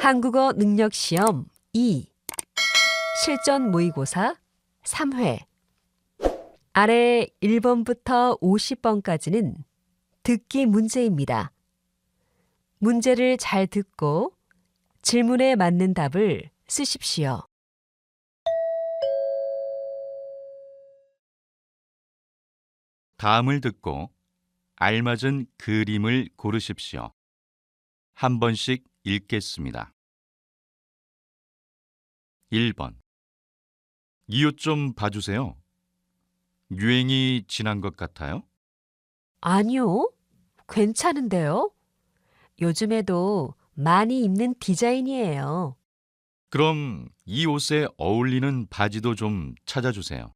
한국어 능력 시험 2 실전 모의고사 3회 아래 1번부터 50번까지는 듣기 문제입니다. 문제를 잘 듣고 질문에 맞는 답을 쓰십시오. 다음을 듣고 알맞은 그림을 고르십시오. 한 번씩 읽겠습니다. 1번. 이 옷 좀 봐주세요. 유행이 지난 것 같아요? 아니요, 괜찮은데요? 요즘에도 많이 입는 디자인이에요. 그럼 이 옷에 어울리는 바지도 좀 찾아주세요.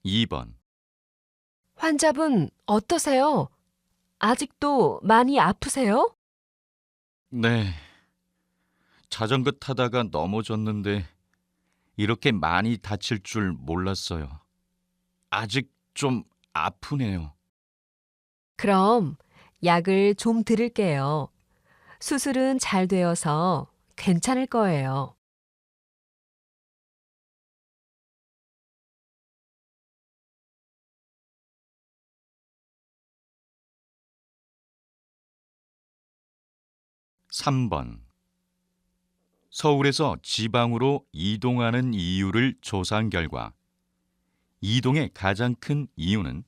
2번. 환자분 어떠세요? 아직도 많이 아프세요? 네, 자전거 타다가 넘어졌는데 이렇게 많이 다칠 줄 몰랐어요. 아직 좀 아프네요. 그럼 약을 좀 드릴게요. 수술은 잘 되어서 괜찮을 거예요. 3번. 서울에서 지방으로 이동하는 이유를 조사한 결과 이동의 가장 큰 이유는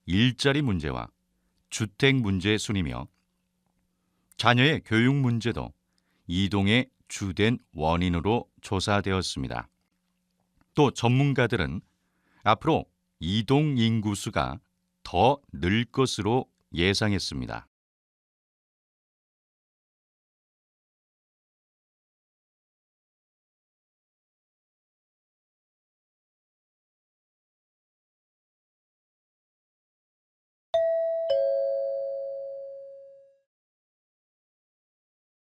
일자리 문제와 주택 문제 순이며 자녀의 교육 문제도 이동의 주된 원인으로 조사되었습니다. 또 전문가들은 앞으로 이동 인구수가 더 늘 것으로 예상했습니다.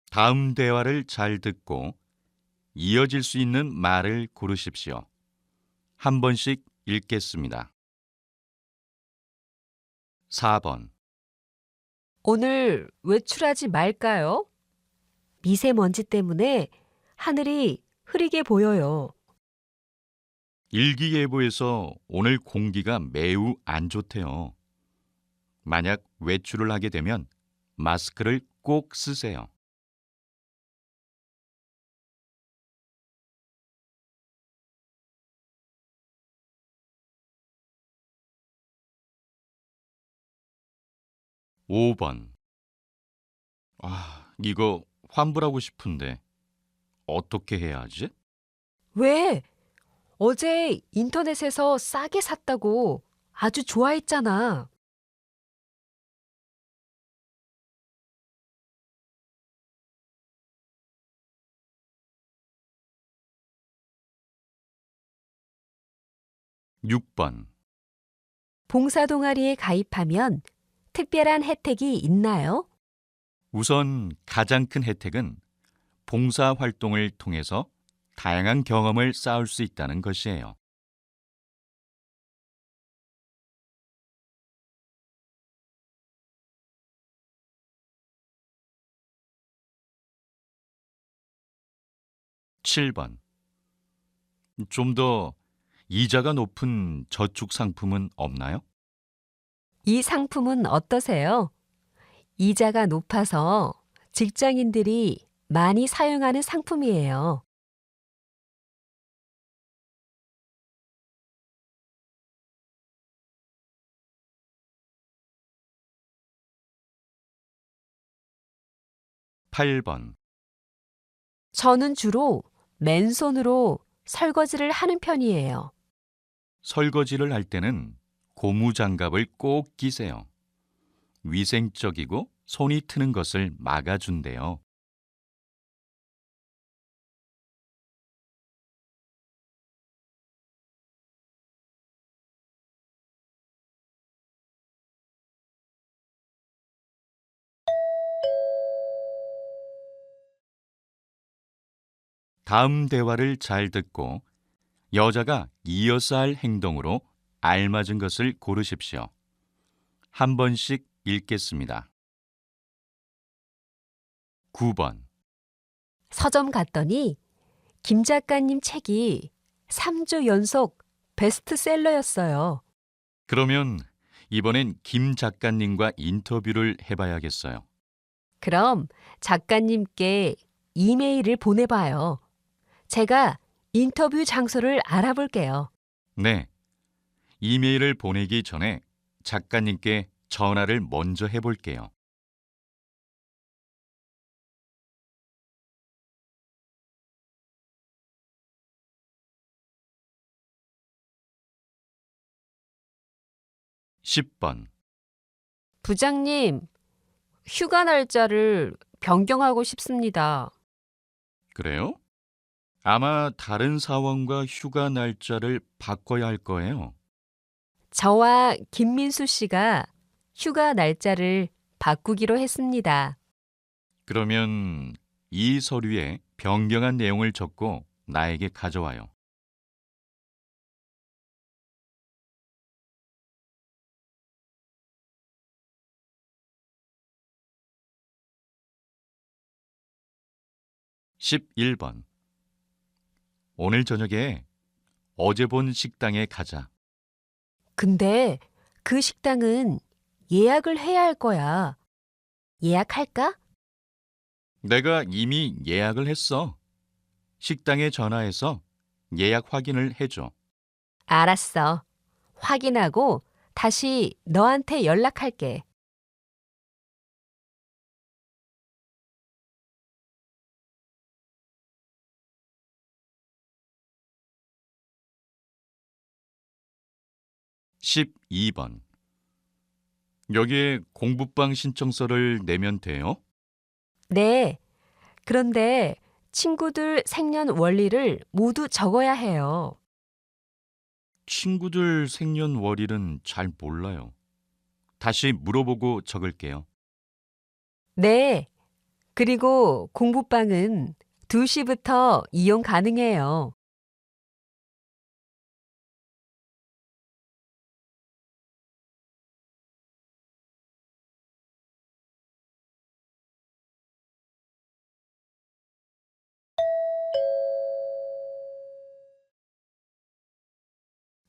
다음 대화를 잘 듣고 이어질 수 있는 말을 고르십시오. 한 번씩 읽겠습니다. 4번. 오늘 외출하지 말까요? 미세먼지 때문에 하늘이 흐리게 보여요. 일기예보에서 오늘 공기가 매우 안 좋대요. 만약 외출을 하게 되면 마스크를 꼭 쓰세요. 5번. 이거 환불하고 싶은데 어떻게 해야 하지? 왜? 어제 인터넷에서 싸게 샀다고 아주 좋아했잖아. 6번. 봉사 동아리에 가입하면 특별한 혜택이 있나요? 우선 가장 큰 혜택은 봉사 활동을 통해서 다양한 경험을 쌓을 수 있다는 것이에요. 7번. 좀 더 이자가 높은 저축 상품은 없나요? 이 상품은 어떠세요? 이자가 높아서 직장인들이 많이 사용하는 상품이에요. 8번. 저는 주로 맨손으로 설거지를 하는 편이에요. 설거지를 할 때는 고무장갑을 꼭 끼세요. 위생적이고 손이 트는 것을 막아준대요. '다음 대화를 잘 듣고 여자가 이어서 할 행동으로 알맞은 것을 고르십시오. 한 번씩 읽겠습니다. 9번. 서점 갔더니 김 작가님 책이 3주 연속 베스트셀러였어요. 그러면 이번엔 김 작가님과 인터뷰를 해봐야겠어요. 그럼 작가님께 이메일을 보내봐요. 제가 인터뷰 장소를 알아볼게요. 네. 이메일을 보내기 전에 작가님께 전화를 먼저 해볼게요. (10번) 부장님, 휴가 날짜를 변경하고 싶습니다. 그래요? 아마 다른 사원과 휴가 날짜를 바꿔야 할 거예요. 저와 김민수 씨가 휴가 날짜를 바꾸기로 했습니다. 그러면 이 서류에 변경한 내용을 적고 나에게 가져와요. (11번) 오늘 저녁에 어제 본 식당에 가자. 근데 그 식당은 예약을 해야 할 거야. 예약할까? 내가 이미 예약을 했어. 식당에 전화해서 예약 확인을 해줘. 알았어. 확인하고 다시 너한테 연락할게. (12번) 여기에 공부방 신청서를 내면 돼요? 네. 그런데 친구들 생년월일을 모두 적어야 해요. 친구들 생년월일은 잘 몰라요. 다시 물어보고 적을게요. 네. 그리고 공부방은 2시부터 이용 가능해요.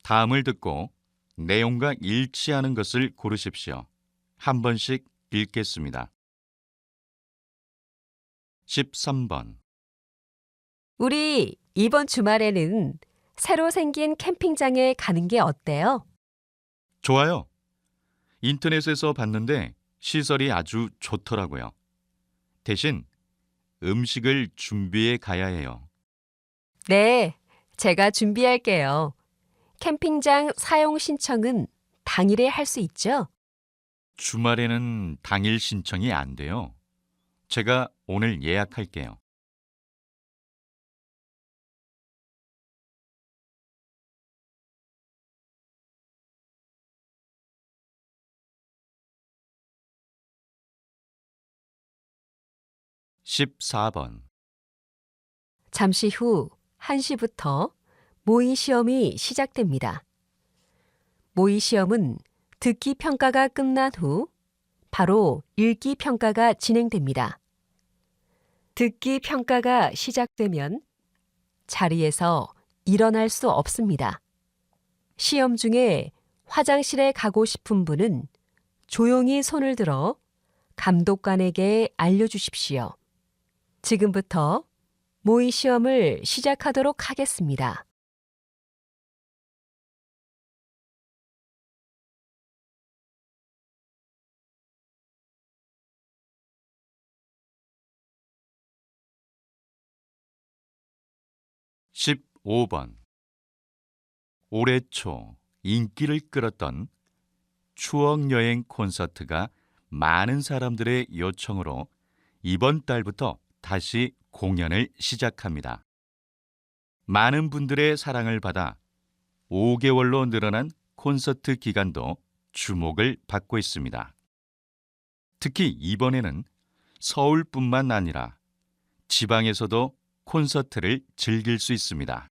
다음을 듣고 내용과 일치하는 것을 고르십시오. 한 번씩 읽겠습니다. 13번. 우리 이번 주말에는 새로 생긴 캠핑장에 가는 게 어때요? 좋아요. 인터넷에서 봤는데 시설이 아주 좋더라고요. 대신 음식을 준비해 가야 해요. 네. 제가 준비할게요. 캠핑장 사용 신청은 당일에 할 수 있죠? 주말에는 당일 신청이 안 돼요. 제가 오늘 예약할게요. (14번) 잠시 후 1시부터 모의 시험이 시작됩니다. 모의 시험은 듣기 평가가 끝난 후 바로 읽기 평가가 진행됩니다. 듣기 평가가 시작되면 자리에서 일어날 수 없습니다. 시험 중에 화장실에 가고 싶은 분은 조용히 손을 들어 감독관에게 알려주십시오. 지금부터 모의 시험을 시작하도록 하겠습니다. (15번) 올해 초 인기를 끌었던 추억여행 콘서트가 많은 사람들의 요청으로 이번 달부터 다시 공연을 시작합니다. 많은 분들의 사랑을 받아 5개월로 늘어난 콘서트 기간도 주목을 받고 있습니다. 특히 이번에는 서울뿐만 아니라 지방에서도 콘서트를 즐길 수 있습니다.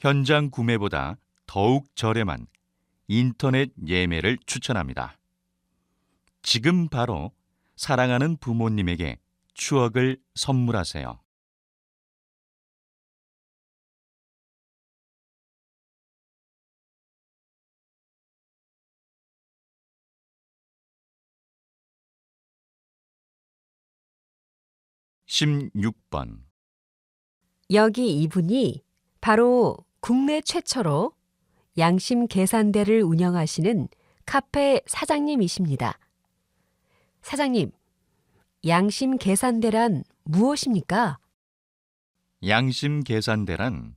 현장 구매보다 더욱 저렴한 인터넷 예매를 추천합니다. 지금 바로 사랑하는 부모님에게 추억을 선물하세요. (16번) 여기 이분이 바로 국내 최초로 양심 계산대를 운영하시는 카페 사장님이십니다. 사장님, 양심 계산대란 무엇입니까? 양심 계산대란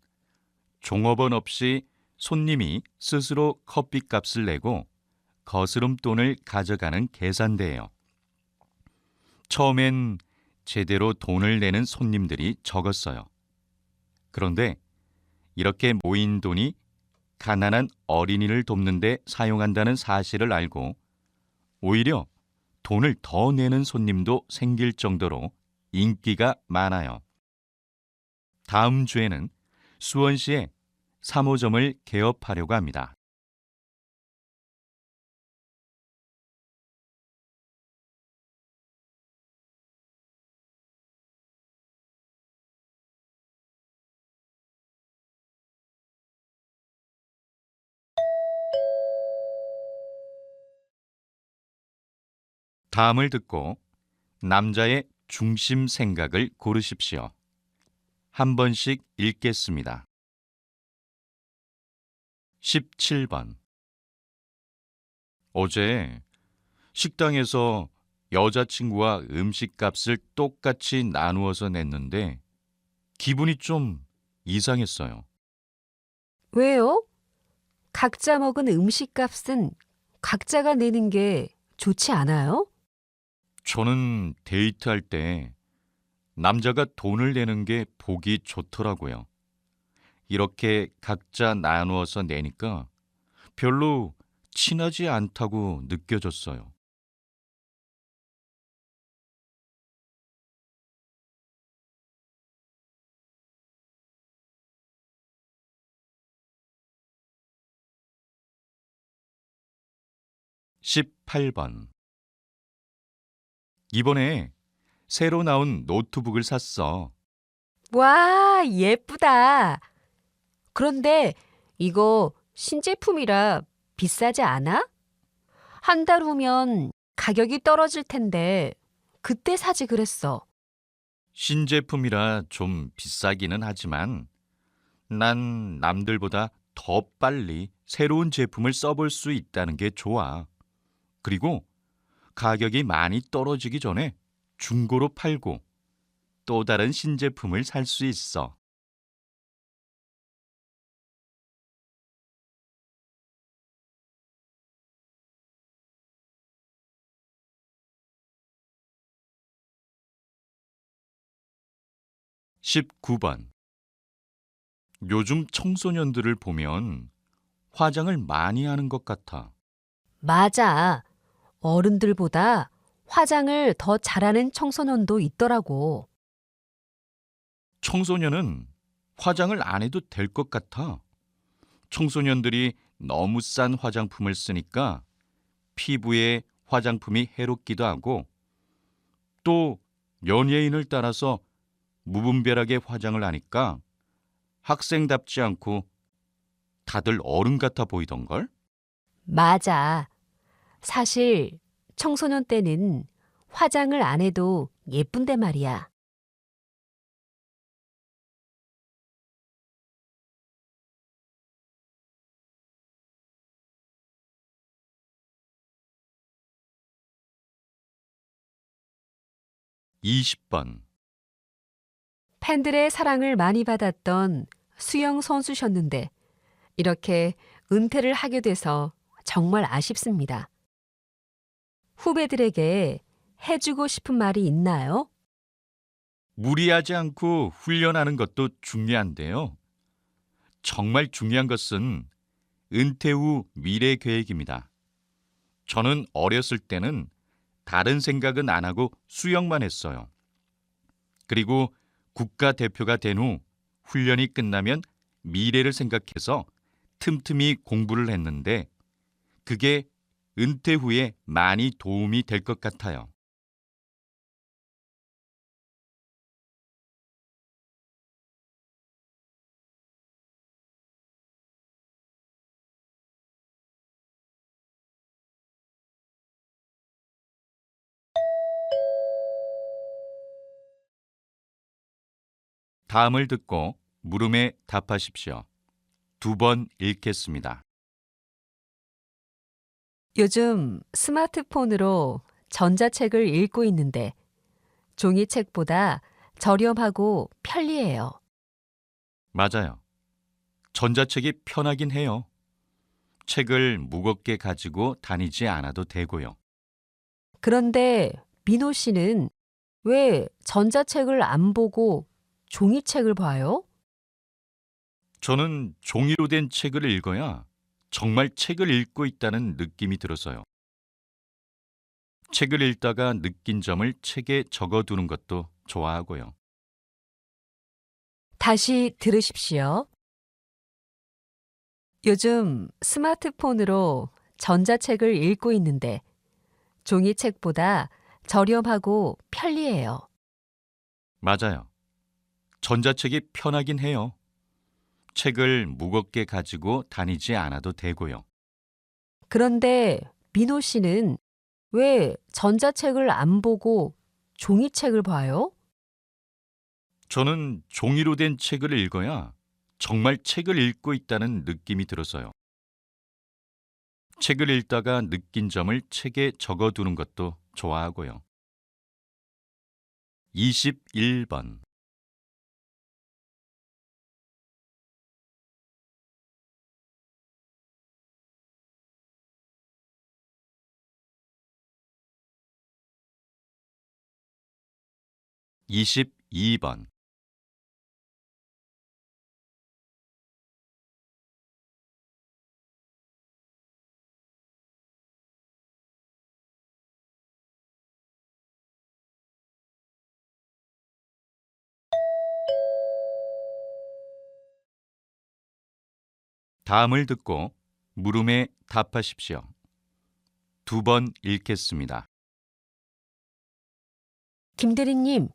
종업원 없이 손님이 스스로 커피값을 내고 거스름돈을 가져가는 계산대예요. 처음엔 제대로 돈을 내는 손님들이 적었어요. 그런데 이렇게 모인 돈이 가난한 어린이를 돕는 데 사용한다는 사실을 알고 오히려 돈을 더 내는 손님도 생길 정도로 인기가 많아요. 다음 주에는 수원시에 3호점을 개업하려고 합니다. 다음을 듣고 남자의 중심 생각을 고르십시오. 한 번씩 읽겠습니다. 17번. 어제 식당에서 여자친구와 음식값을 똑같이 나누어서 냈는데 기분이 좀 이상했어요. 왜요? 각자 먹은 음식값은 각자가 내는 게 좋지 않아요? 저는 데이트할 때 남자가 돈을 내는 게 보기 좋더라고요. 이렇게 각자 나누어서 내니까 별로 친하지 않다고 느껴졌어요. (18번) 이번에 새로 나온 노트북을 샀어. 와, 예쁘다. 그런데 이거 신제품이라 비싸지 않아? 한 달 후면 가격이 떨어질 텐데 그때 사지 그랬어. 신제품이라 좀 비싸기는 하지만 난 남들보다 더 빨리 새로운 제품을 써볼 수 있다는 게 좋아. 그리고 가격이 많이 떨어지기 전에 중고로 팔고 또 다른 신제품을 살 수 있어. (19번) 요즘 청소년들을 보면 화장을 많이 하는 것 같아. 맞아. 어른들보다 화장을 더 잘하는 청소년도 있더라고. 청소년은 화장을 안 해도 될 것 같아. 청소년들이 너무 싼 화장품을 쓰니까 피부에 화장품이 해롭기도 하고 또 연예인을 따라서 무분별하게 화장을 하니까 학생답지 않고 다들 어른 같아 보이던걸? 맞아. 사실 청소년 때는 화장을 안 해도 예쁜데 말이야. (20번) 팬들의 사랑을 많이 받았던 수영 선수셨는데 이렇게 은퇴를 하게 돼서 정말 아쉽습니다. 후배들에게 해주고 싶은 말이 있나요? 무리하지 않고 훈련하는 것도 중요한데요. 정말 중요한 것은 은퇴 후 미래 계획입니다. 저는 어렸을 때는 다른 생각은 안 하고 수영만 했어요. 그리고 국가대표가 된 후 훈련이 끝나면 미래를 생각해서 틈틈이 공부를 했는데 그게 은퇴 후에 많이 도움이 될 것 같아요. 다음을 듣고 물음에 답하십시오. 2번 읽겠습니다. 요즘 스마트폰으로 전자책을 읽고 있는데 종이책보다 저렴하고 편리해요. 맞아요. 전자책이 편하긴 해요. 책을 무겁게 가지고 다니지 않아도 되고요. 그런데 민호 씨는 왜 전자책을 안 보고 종이책을 봐요? 저는 종이로 된 책을 읽어야 정말 책을 읽고 있다는 느낌이 들어서요. 책을 읽다가 느낀 점을 책에 적어두는 것도 좋아하고요. 다시 들으십시오. 요즘 스마트폰으로 전자책을 읽고 있는데 종이책보다 저렴하고 편리해요. 맞아요. 전자책이 편하긴 해요. 책을 무겁게 가지고 다니지 않아도 되고요. 그런데 민호 씨는 왜 전자책을 안 보고 종이책을 봐요? 저는 종이로 된 책을 읽어야 정말 책을 읽고 있다는 느낌이 들어서요. 책을 읽다가 느낀 점을 책에 적어두는 것도 좋아하고요. 21번. 이십이 번. 다음을 듣고 물음에 답하십시오. 2번 읽겠습니다. 김대리님,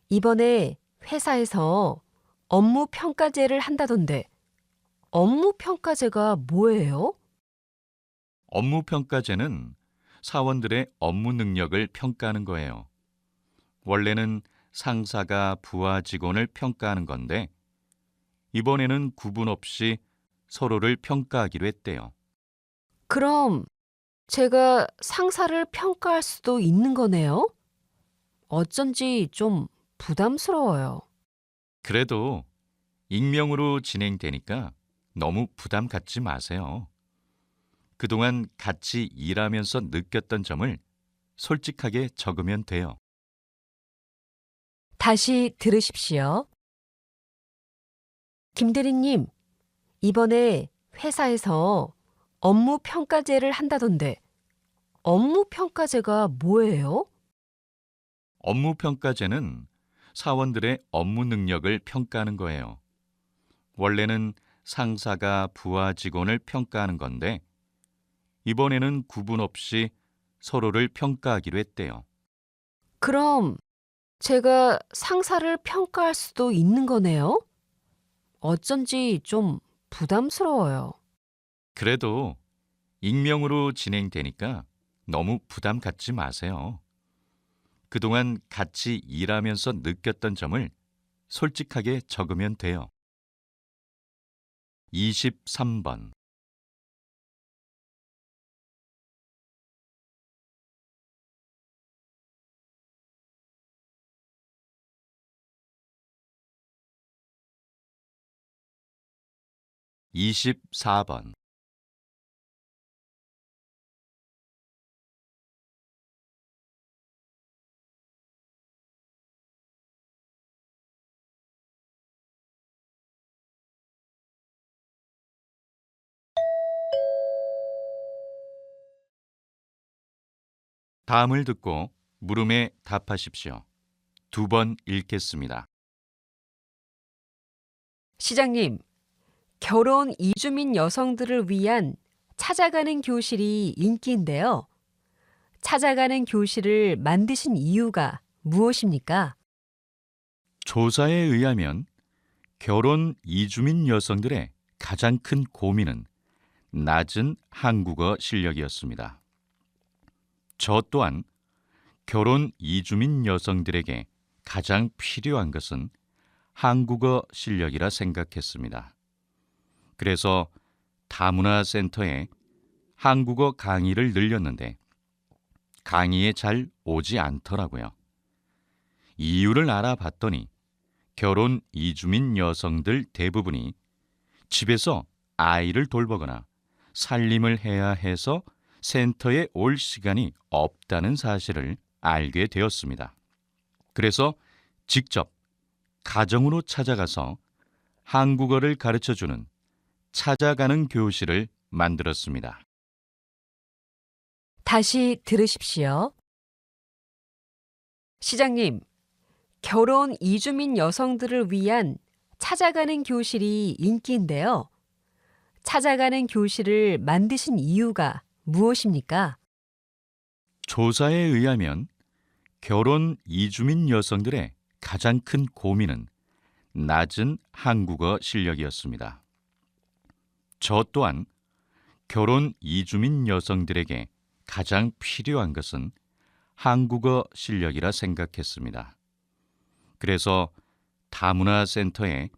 이번에 회사에서 업무 평가제를 한다던데 업무 평가제가 뭐예요? 업무 평가제는 사원들의 업무 능력을 평가하는 거예요. 원래는 상사가 부하 직원을 평가하는 건데 이번에는 구분 없이 서로를 평가하기로 했대요. 그럼 제가 상사를 평가할 수도 있는 거네요? 어쩐지 좀 부담스러워요. 그래도 익명으로 진행되니까 너무 부담 갖지 마세요. 그동안 같이 일하면서 느꼈던 점을 솔직하게 적으면 돼요. 다시 들으십시오. 김대리님, 이번에 회사에서 업무 평가제를 한다던데 업무 평가제가 뭐예요? 업무 평가제는 사원들의 업무 능력을 평가하는 거예요. 원래는 상사가 부하 직원을 평가하는 건데 이번에는 구분 없이 서로를 평가하기로 했대요. 그럼 제가 상사를 평가할 수도 있는 거네요? 어쩐지 좀 부담스러워요. 그래도 익명으로 진행되니까 너무 부담 갖지 마세요. 그동안 같이 일하면서 느꼈던 점을 솔직하게 적으면 돼요. 23번. 이십사 번. 다음을 듣고 물음에 답하십시오. 2번 읽겠습니다. 시장님, 결혼 이주민 여성들을 위한 찾아가는 교실이 인기인데요. 찾아가는 교실을 만드신 이유가 무엇입니까? 조사에 의하면 결혼 이주민 여성들의 가장 큰 고민은 낮은 한국어 실력이었습니다. 저 또한 결혼 이주민 여성들에게 가장 필요한 것은 한국어 실력이라 생각했습니다. 그래서 다문화센터에 한국어 강의를 늘렸는데 강의에 잘 오지 않더라고요. 이유를 알아봤더니 결혼 이주민 여성들 대부분이 집에서 아이를 돌보거나 살림을 해야 해서 센터에 올 시간이 없다는 사실을 알게 되었습니다. 그래서 직접 가정으로 찾아가서 한국어를 가르쳐주는 찾아가는 교실을 만들었습니다. 다시 들으십시오. 시장님, 결혼 이주민 여성들을 위한 찾아가는 교실이 인기인데요. 찾아가는 교실을 만드신 이유가 무엇입니까? 조사에 의하면 결혼 이주민 여성들의 가장 큰 고민은 낮은 한국어 실력이었습니다. 저 또한 결혼 이주민 여성들에게 가장 필요한 것은 한국어 실력이라 생각했습니다. 그래서 다문화센터에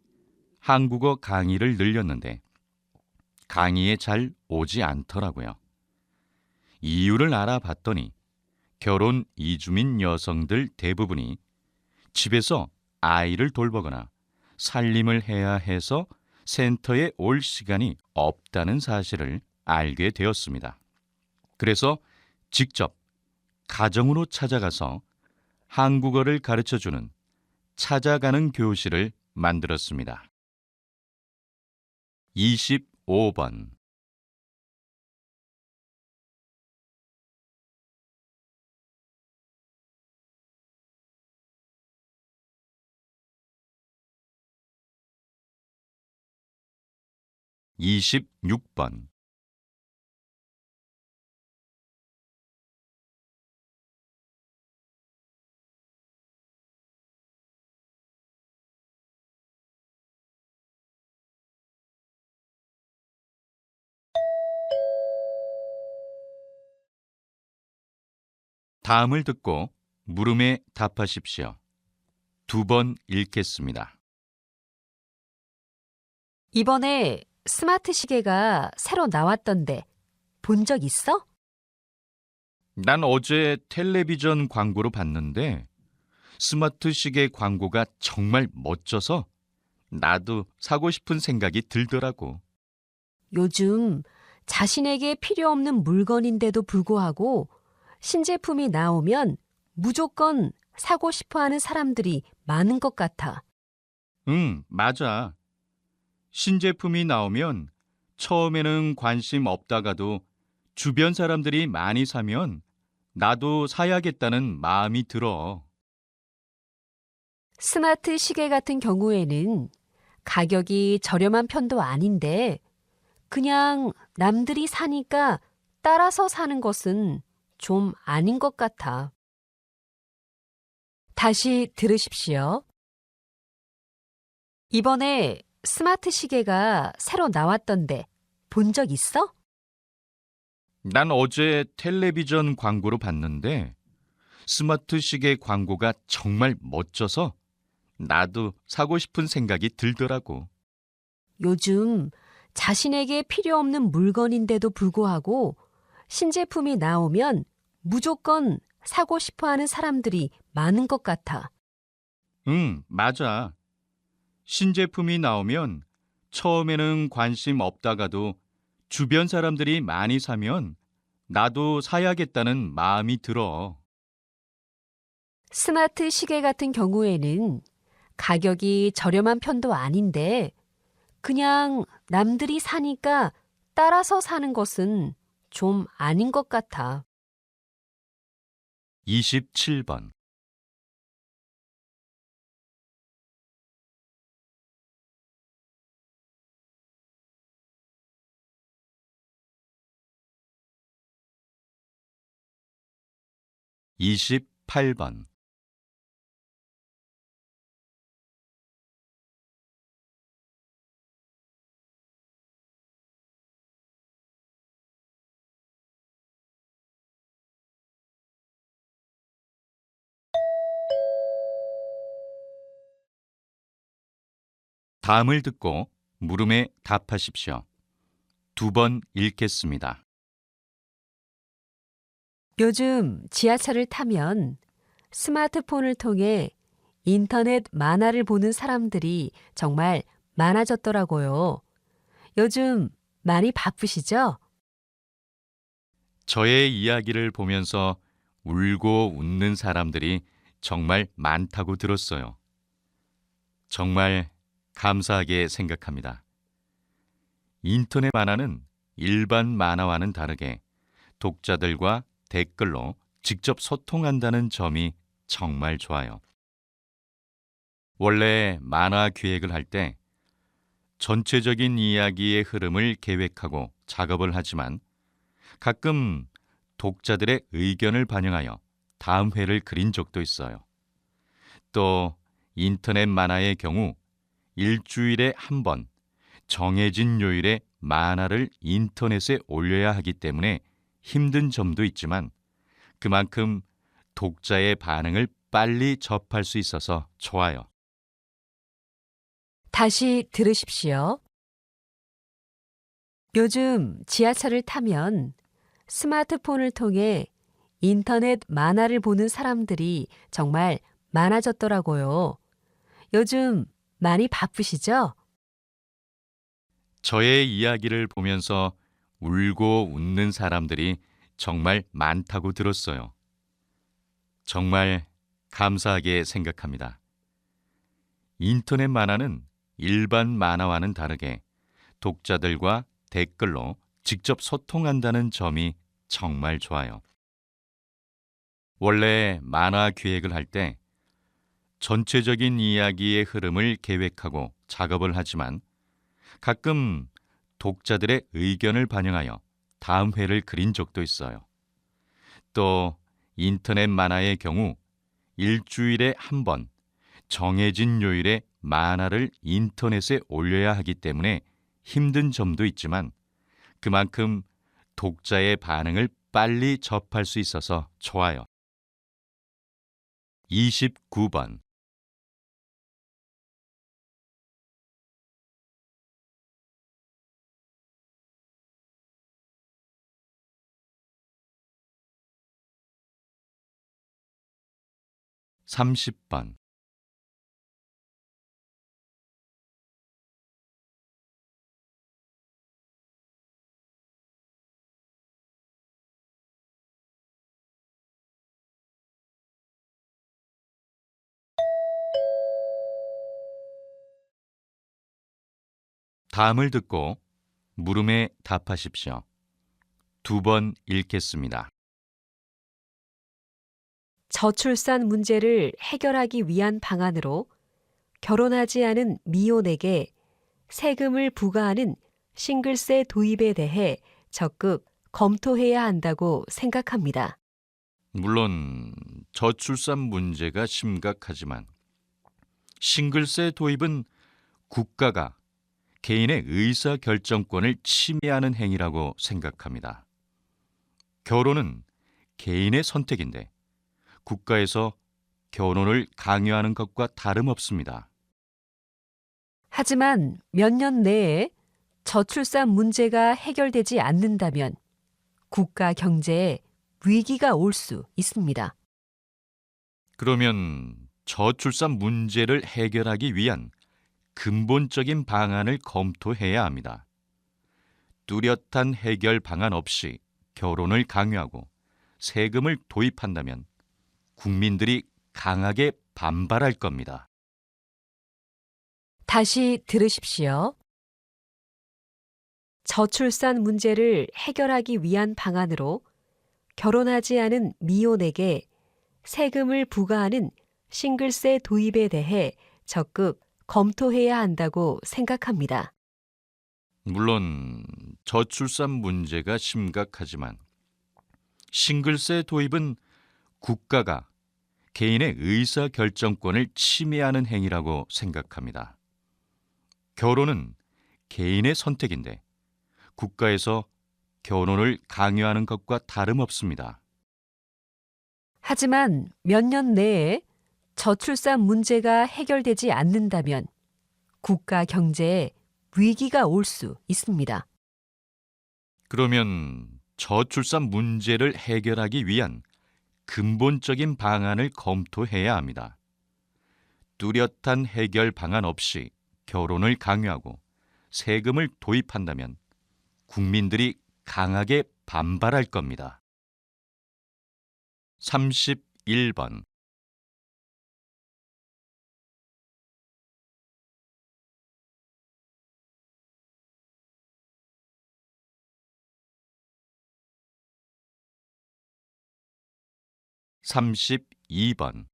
한국어 강의를 늘렸는데 강의에 잘 오지 않더라고요. 이유를 알아봤더니 결혼 이주민 여성들 대부분이 집에서 아이를 돌보거나 살림을 해야 해서 센터에 올 시간이 없다는 사실을 알게 되었습니다. 그래서 직접 가정으로 찾아가서 한국어를 가르쳐주는 찾아가는 교실을 만들었습니다. 25번 26번 다음을 듣고 물음에 답하십시오. 2번 읽겠습니다. 이번에 스마트 시계가 새로 나왔던데 본 적 있어? 난 어제 텔레비전 광고로 봤는데 스마트 시계 광고가 정말 멋져서 나도 사고 싶은 생각이 들더라고. 요즘 자신에게 필요 없는 물건인데도 불구하고 신제품이 나오면 무조건 사고 싶어 하는 사람들이 많은 것 같아. 응, 맞아. 신제품이 나오면 처음에는 관심 없다가도 주변 사람들이 많이 사면 나도 사야겠다는 마음이 들어. 스마트 시계 같은 경우에는 가격이 저렴한 편도 아닌데 그냥 남들이 사니까 따라서 사는 것은 좀 아닌 것 같아. 다시 들으십시오. 이번에 스마트 시계가 새로 나왔던데 본 적 있어? 난 어제 텔레비전 광고로 봤는데 스마트 시계 광고가 정말 멋져서 나도 사고 싶은 생각이 들더라고. 요즘 자신에게 필요 없는 물건인데도 불구하고 신제품이 나오면 무조건 사고 싶어 하는 사람들이 많은 것 같아. 응, 맞아. 신제품이 나오면 처음에는 관심 없다가도 주변 사람들이 많이 사면 나도 사야겠다는 마음이 들어. 스마트 시계 같은 경우에는 가격이 저렴한 편도 아닌데 그냥 남들이 사니까 따라서 사는 것은 좀 아닌 것 같아. 27번 28번. 다음을 듣고 물음에 답하십시오. 2번 읽겠습니다. 요즘 지하철을 타면 스마트폰을 통해 인터넷 만화를 보는 사람들이 정말 많아졌더라고요. 요즘 많이 바쁘시죠? 저의 이야기를 보면서 울고 웃는 사람들이 정말 많다고 들었어요. 정말 감사하게 생각합니다. 인터넷 만화는 일반 만화와는 다르게 독자들과 댓글로 직접 소통한다는 점이 정말 좋아요. 원래 만화 기획을 할 때 전체적인 이야기의 흐름을 계획하고 작업을 하지만 가끔 독자들의 의견을 반영하여 다음 회를 그린 적도 있어요. 또 인터넷 만화의 경우 일주일에 한 번 정해진 요일에 만화를 인터넷에 올려야 하기 때문에 힘든 점도 있지만 그만큼 독자의 반응을 빨리 접할 수 있어서 좋아요. 다시 들으십시오. 요즘 지하철을 타면 스마트폰을 통해 인터넷 만화를 보는 사람들이 정말 많아졌더라고요. 요즘 많이 바쁘시죠? 저의 이야기를 보면서 울고 웃는 사람들이 정말 많다고 들었어요. 정말 감사하게 생각합니다. 인터넷 만화는 일반 만화와는 다르게 독자들과 댓글로 직접 소통한다는 점이 정말 좋아요. 원래 만화 기획을 할 때 전체적인 이야기의 흐름을 계획하고 작업을 하지만 가끔 독자들의 의견을 반영하여 다음 회를 그린 적도 있어요. 또 인터넷 만화의 경우 일주일에 한 번 정해진 요일에 만화를 인터넷에 올려야 하기 때문에 힘든 점도 있지만 그만큼 독자의 반응을 빨리 접할 수 있어서 좋아요. 29번. 삼십 번. 다음을 듣고 물음에 답하십시오. 2번 읽겠습니다. 저출산 문제를 해결하기 위한 방안으로 결혼하지 않은 미혼에게 세금을 부과하는 싱글세 도입에 대해 적극 검토해야 한다고 생각합니다. 물론 저출산 문제가 심각하지만 싱글세 도입은 국가가 개인의 의사 결정권을 침해하는 행위라고 생각합니다. 결혼은 개인의 선택인데 국가에서 결혼을 강요하는 것과 다름없습니다. 하지만 몇 년 내에 저출산 문제가 해결되지 않는다면 국가 경제에 위기가 올 수 있습니다. 그러면 저출산 문제를 해결하기 위한 근본적인 방안을 검토해야 합니다. 뚜렷한 해결 방안 없이 결혼을 강요하고 세금을 도입한다면 국민들이 강하게 반발할 겁니다. 다시 들으십시오. 저출산 문제를 해결하기 위한 방안으로 결혼하지 않은 미혼에게 세금을 부과하는 싱글세 도입에 대해 적극 검토해야 한다고 생각합니다. 물론 저출산 문제가 심각하지만 싱글세 도입은 국가가 개인의 의사 결정권을 침해하는 행위라고 생각합니다. 결혼은 개인의 선택인데 국가에서 결혼을 강요하는 것과 다름없습니다. 하지만 몇 년 내에 저출산 문제가 해결되지 않는다면 국가 경제에 위기가 올 수 있습니다. 그러면 저출산 문제를 해결하기 위한 근본적인 방안을 검토해야 합니다. 뚜렷한 해결 방안 없이 결혼을 강요하고 세금을 도입한다면 국민들이 강하게 반발할 겁니다. 31번. 32번.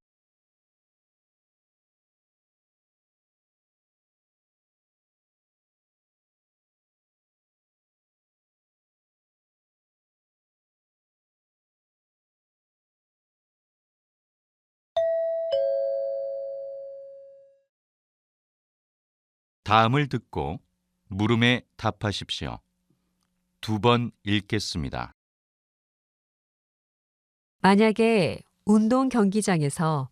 '다음을 듣고 물음에 답하십시오. 2번 읽겠습니다. 만약에 운동 경기장에서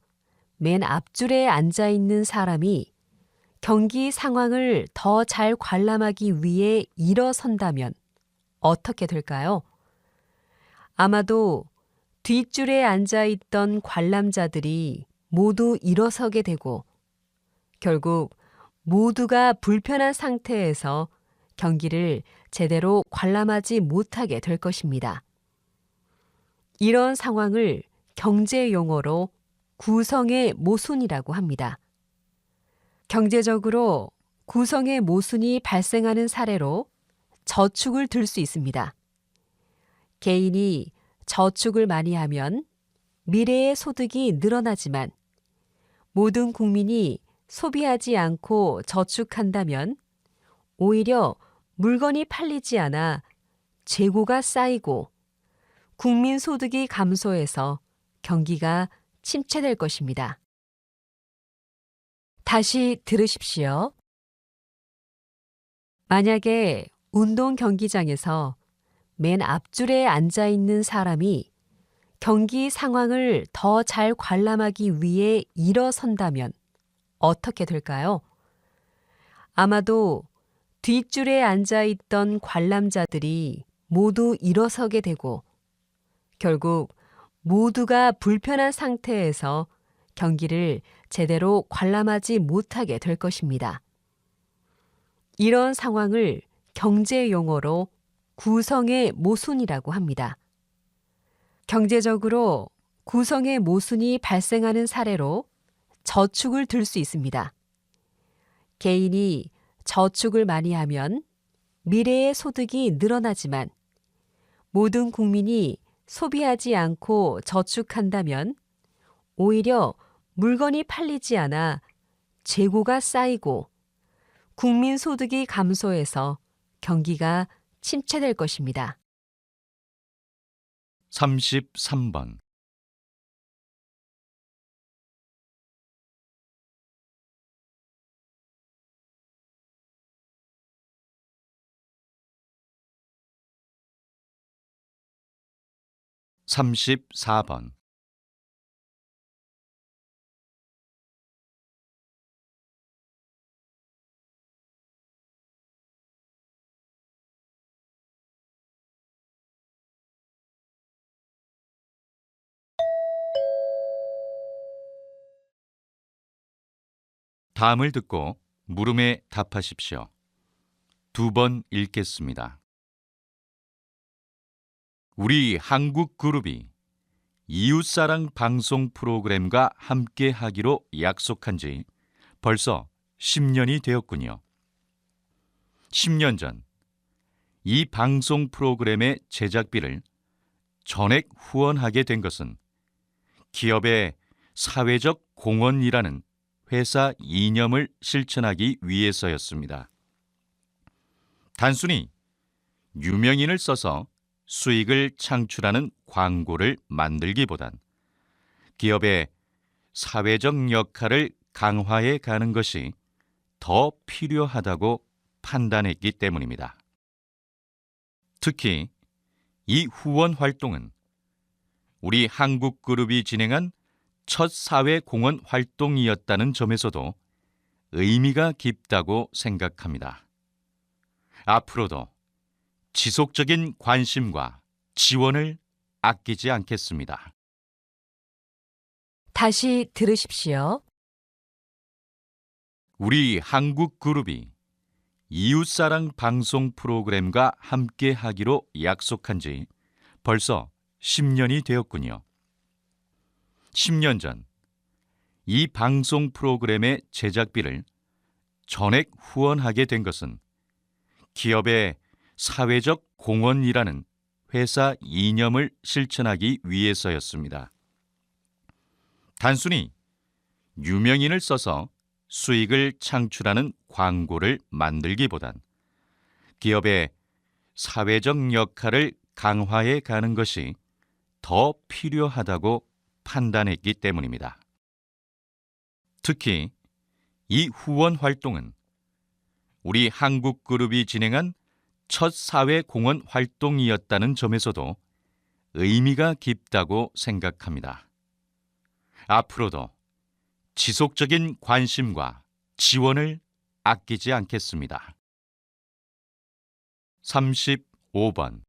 맨 앞줄에 앉아 있는 사람이 경기 상황을 더 잘 관람하기 위해 일어선다면 어떻게 될까요? 아마도 뒷줄에 앉아 있던 관람자들이 모두 일어서게 되고 결국 모두가 불편한 상태에서 경기를 제대로 관람하지 못하게 될 것입니다. 이런 상황을 경제 용어로 구성의 모순이라고 합니다. 경제적으로 구성의 모순이 발생하는 사례로 저축을 들 수 있습니다. 개인이 저축을 많이 하면 미래의 소득이 늘어나지만 모든 국민이 소비하지 않고 저축한다면 오히려 물건이 팔리지 않아 재고가 쌓이고 국민 소득이 감소해서 경기가 침체될 것입니다. 다시 들으십시오. 만약에 운동 경기장에서 맨 앞줄에 앉아 있는 사람이 경기 상황을 더 잘 관람하기 위해 일어선다면 어떻게 될까요? 아마도 뒷줄에 앉아 있던 관람자들이 모두 일어서게 되고 결국 모두가 불편한 상태에서 경기를 제대로 관람하지 못하게 될 것입니다. 이런 상황을 경제 용어로 구성의 모순이라고 합니다. 경제적으로 구성의 모순이 발생하는 사례로 저축을 들 수 있습니다. 개인이 저축을 많이 하면 미래의 소득이 늘어나지만 모든 국민이 소비하지 않고 저축한다면 오히려 물건이 팔리지 않아 재고가 쌓이고 국민 소득이 감소해서 경기가 침체될 것입니다. 33번. 34번. '다음을 듣고 물음에 답하십시오. 2번 읽겠습니다. 우리 한국 그룹이 이웃사랑 방송 프로그램과 함께 하기로 약속한 지 벌써 10년이 되었군요. 10년 전 이 방송 프로그램의 제작비를 전액 후원하게 된 것은 기업의 사회적 공헌이라는 회사 이념을 실천하기 위해서였습니다. 단순히 유명인을 써서 수익을 창출하는 광고를 만들기보단 기업의 사회적 역할을 강화해 가는 것이 더 필요하다고 판단했기 때문입니다. 특히 이 후원 활동은 우리 한국그룹이 진행한 첫 사회 공헌 활동이었다는 점에서도 의미가 깊다고 생각합니다. 앞으로도 지속적인 관심과 지원을 아끼지 않겠습니다. 다시 들으십시오. 우리 한국그룹이 이웃사랑 방송 프로그램과 함께 하기로 약속한 지 벌써 10년이 되었군요. 10년 전 이 방송 프로그램의 제작비를 전액 후원하게 된 것은 기업의 사회적 공헌이라는 회사 이념을 실천하기 위해서였습니다. 단순히 유명인을 써서 수익을 창출하는 광고를 만들기보단 기업의 사회적 역할을 강화해 가는 것이 더 필요하다고 판단했기 때문입니다. 특히 이 후원 활동은 우리 한국그룹이 진행한 첫 사회 공헌 활동이었다는 점에서도 의미가 깊다고 생각합니다. 앞으로도 지속적인 관심과 지원을 아끼지 않겠습니다. 35번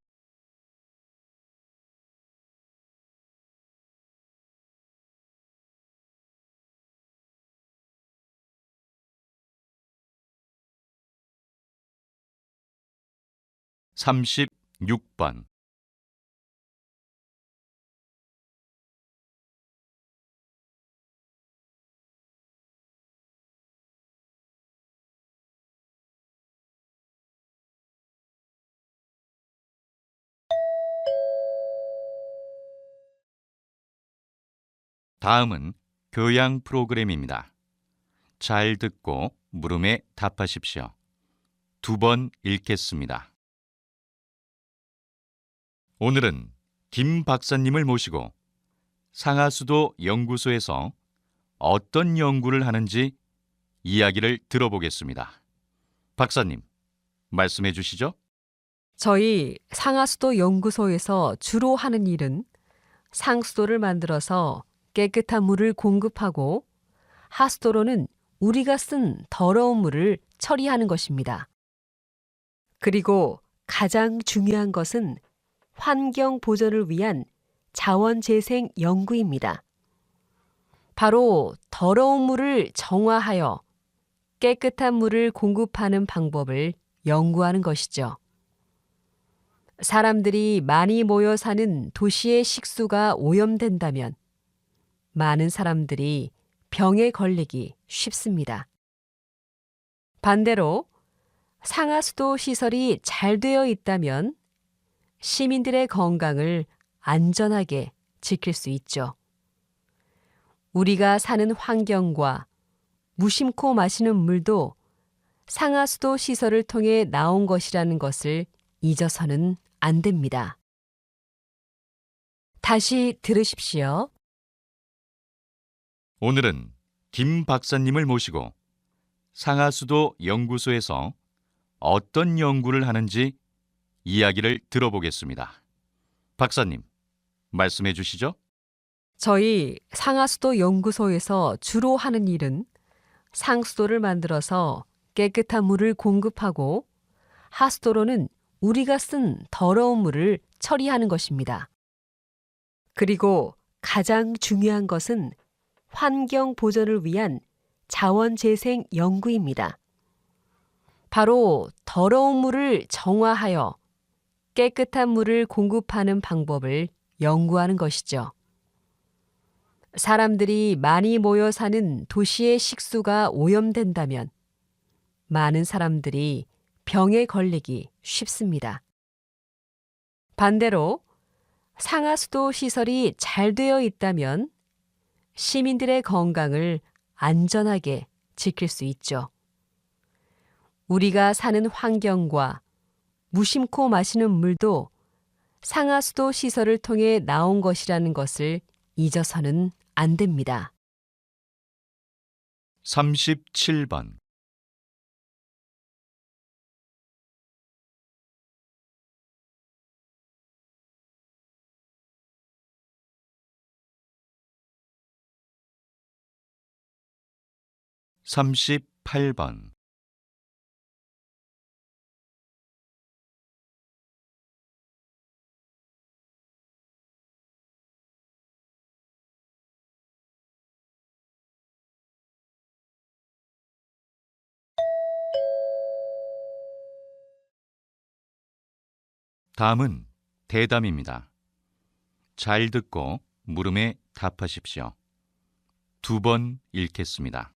36번 다음은 교양 프로그램입니다. 잘 듣고 물음에 답하십시오. 2번 읽겠습니다. 오늘은 김 박사님을 모시고 상하수도 연구소에서 어떤 연구를 하는지 이야기를 들어보겠습니다. 박사님, 말씀해 주시죠. 저희 상하수도 연구소에서 주로 하는 일은 상수도를 만들어서 깨끗한 물을 공급하고 하수도로는 우리가 쓴 더러운 물을 처리하는 것입니다. 그리고 가장 중요한 것은 환경 보전을 위한 자원 재생 연구입니다. 바로 더러운 물을 정화하여 깨끗한 물을 공급하는 방법을 연구하는 것이죠. 사람들이 많이 모여 사는 도시의 식수가 오염된다면 많은 사람들이 병에 걸리기 쉽습니다. 반대로 상하수도 시설이 잘 되어 있다면 시민들의 건강을 안전하게 지킬 수 있죠. 우리가 사는 환경과 무심코 마시는 물도 상하수도 시설을 통해 나온 것이라는 것을 잊어서는 안 됩니다. 다시 들으십시오. 오늘은 김 박사님을 모시고 상하수도 연구소에서 어떤 연구를 하는지 이야기를 들어보겠습니다. 박사님, 말씀해 주시죠. 저희 상하수도 연구소에서 주로 하는 일은 상수도를 만들어서 깨끗한 물을 공급하고 하수도로는 우리가 쓴 더러운 물을 처리하는 것입니다. 그리고 가장 중요한 것은 환경 보전을 위한 자원 재생 연구입니다. 바로 더러운 물을 정화하여 깨끗한 물을 공급하는 방법을 연구하는 것이죠. 사람들이 많이 모여 사는 도시의 식수가 오염된다면 많은 사람들이 병에 걸리기 쉽습니다. 반대로 상하수도 시설이 잘 되어 있다면 시민들의 건강을 안전하게 지킬 수 있죠. 우리가 사는 환경과 무심코 마시는 물도 상하수도 시설을 통해 나온 것이라는 것을 잊어서는 안 됩니다. 37번. 38번. '다음은 대담입니다. 잘 듣고 물음에 답하십시오. 2번 읽겠습니다.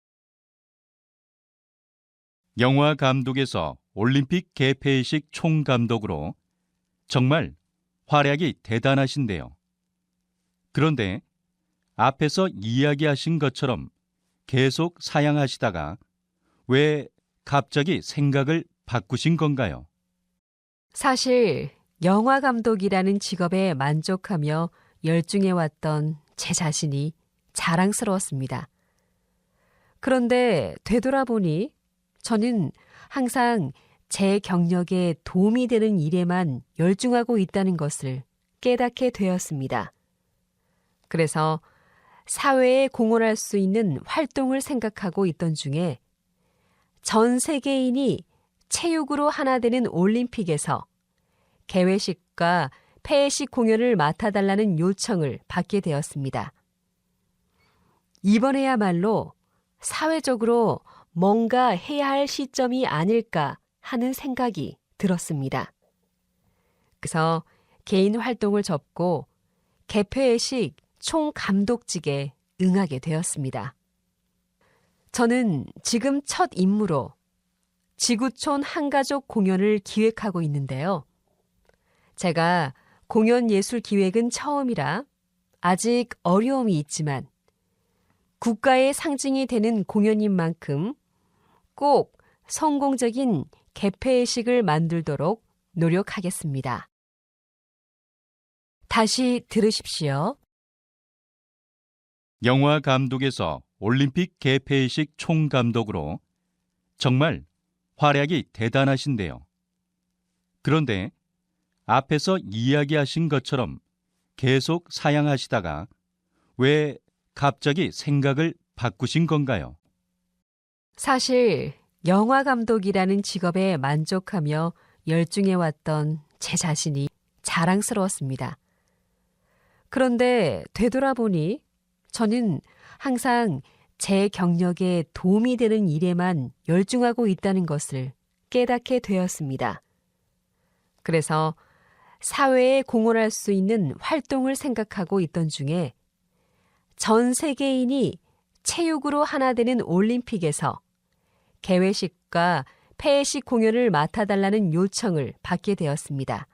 영화 감독에서 올림픽 개폐식 총감독으로 정말 활약이 대단하신데요. 그런데 앞에서 이야기하신 것처럼 계속 사양하시다가 왜 갑자기 생각을 바꾸신 건가요? 사실 영화 감독이라는 직업에 만족하며 열중해왔던 제 자신이 자랑스러웠습니다. 그런데 되돌아보니 저는 항상 제 경력에 도움이 되는 일에만 열중하고 있다는 것을 깨닫게 되었습니다. 그래서 사회에 공헌할 수 있는 활동을 생각하고 있던 중에 전 세계인이 체육으로 하나 되는 올림픽에서 개회식과 폐회식 공연을 맡아달라는 요청을 받게 되었습니다. 이번에야말로 사회적으로 뭔가 해야 할 시점이 아닐까 하는 생각이 들었습니다. 그래서 개인 활동을 접고 개폐회식 총감독직에 응하게 되었습니다. 저는 지금 첫 임무로 지구촌 한가족 공연을 기획하고 있는데요. 제가 공연 예술 기획은 처음이라 아직 어려움이 있지만 국가의 상징이 되는 공연인 만큼 꼭 성공적인 개폐회식을 만들도록 노력하겠습니다. 다시 들으십시오. 영화 감독에서 올림픽 개폐식 총감독으로 정말 활약이 대단하신데요. 그런데 앞에서 이야기하신 것처럼 계속 사양하시다가 왜 갑자기 생각을 바꾸신 건가요? 사실 영화 감독이라는 직업에 만족하며 열중해왔던 제 자신이 자랑스러웠습니다. 그런데 되돌아보니 저는 항상 제 경력에 도움이 되는 일에만 열중하고 있다는 것을 깨닫게 되었습니다. 그래서 사회에 공헌할 수 있는 활동을 생각하고 있던 중에 전 세계인이 체육으로 하나 되는 올림픽에서 개회식과 폐회식 공연을 맡아달라는 요청을 받게 되었습니다.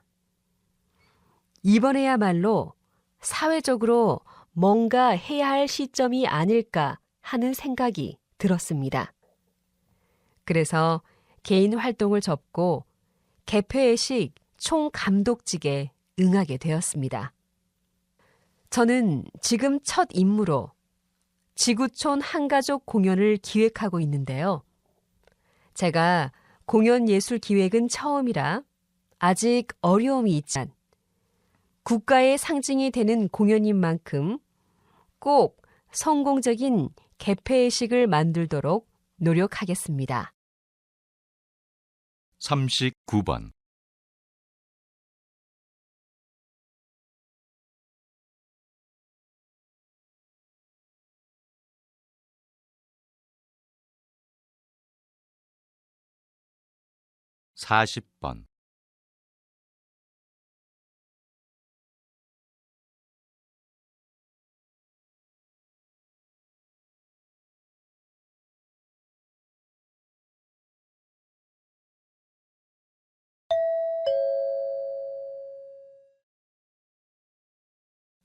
이번에야말로 사회적으로 뭔가 해야 할 시점이 아닐까 하는 생각이 들었습니다. 그래서 개인 활동을 접고 개폐회식 총감독직에 응하게 되었습니다. 저는 지금 첫 임무로 지구촌 한가족 공연을 기획하고 있는데요. 제가 공연 예술 기획은 처음이라 아직 어려움이 있지만 국가의 상징이 되는 공연인 만큼 꼭 성공적인 개폐회식을 만들도록 노력하겠습니다. 39번. 40번.